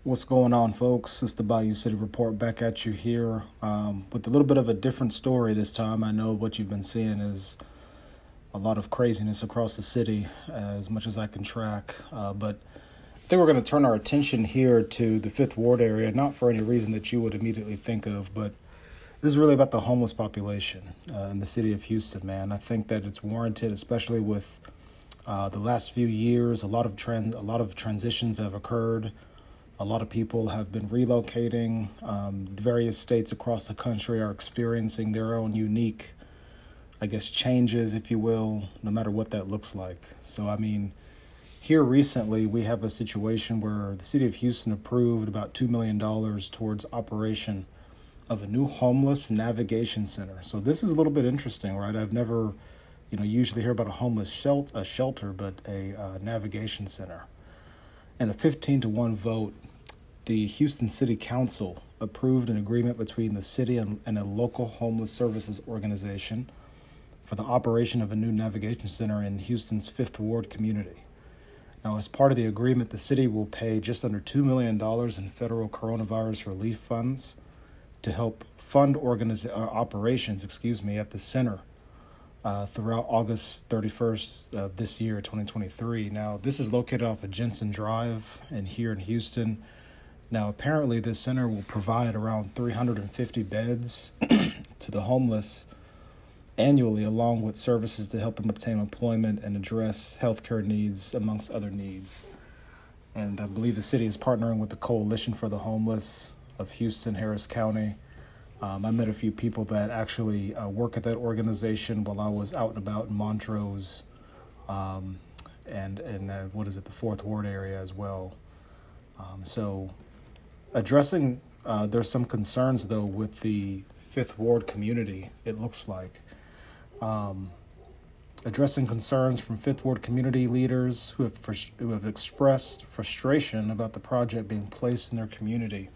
What's going on, folks? It's the Bayou City Report back at you here with a little bit of a different story this time. I know what you've been seeing is a lot of craziness across the city as much as I can track. But I think we're going to turn our attention here to the Fifth Ward area, not for any reason that you would immediately think of, but this is really about the homeless population in the city of Houston, man. I think that it's warranted, especially with the last few years. A lot of transitions have occurred. A lot of people have been relocating. Various states across the country are experiencing their own unique, changes, if you will, no matter what that looks like. So, here recently we have a situation where the city of Houston approved about $2 million towards operation of a new homeless navigation center. So this is a little bit interesting, right? I've never, usually hear about a homeless shelter, but a navigation center. And a 15-1 vote, the Houston City Council approved an agreement between the city and a local homeless services organization for the operation of a new navigation center in Houston's Fifth Ward community. Now, as part of the agreement, the city will pay just under $2 million in federal coronavirus relief funds to help fund operations at the center throughout August 31st of this year, 2023. Now, this is located off of Jensen Drive and here in Houston. Now, apparently this center will provide around 350 beds to the homeless annually, along with services to help them obtain employment and address healthcare needs, amongst other needs. And I believe the city is partnering with the Coalition for the Homeless of Houston, Harris County. I met a few people that actually work at that organization while I was out and about in Montrose and the Fourth Ward area as well. Addressing, there's some concerns, though, with the Fifth Ward community, it looks like. Addressing concerns from Fifth Ward community leaders who have expressed frustration about the project being placed in their community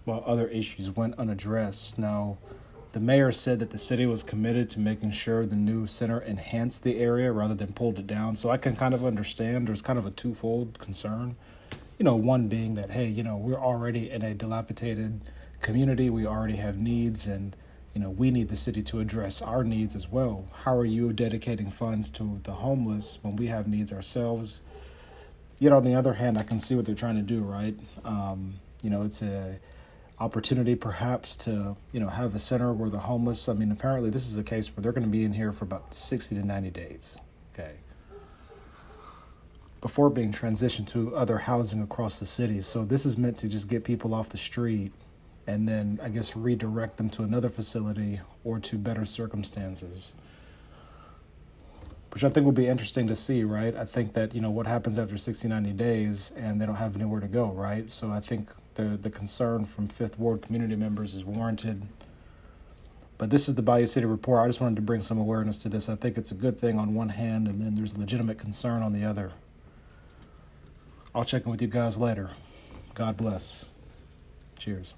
while other issues went unaddressed. Now, the mayor said that the city was committed to making sure the new center enhanced the area rather than pulled it down. So I can kind of understand there's kind of a twofold concern. One being that, hey, we're already in a dilapidated community. We already have needs, and, we need the city to address our needs as well. How are you dedicating funds to the homeless when we have needs ourselves? Yet on the other hand, I can see what they're trying to do, right? It's a opportunity perhaps to, have a center where the homeless, apparently this is a case where they're going to be in here for about 60 to 90 days, okay, before being transitioned to other housing across the city. So this is meant to just get people off the street and then, redirect them to another facility or to better circumstances, which I think will be interesting to see, right? I think that, what happens after 60, 90 days and they don't have anywhere to go, right? So I think the concern from Fifth Ward community members is warranted. But this is the Bayou City Report. I just wanted to bring some awareness to this. I think it's a good thing on one hand, and then there's legitimate concern on the other. I'll check in with you guys later. God bless. Cheers.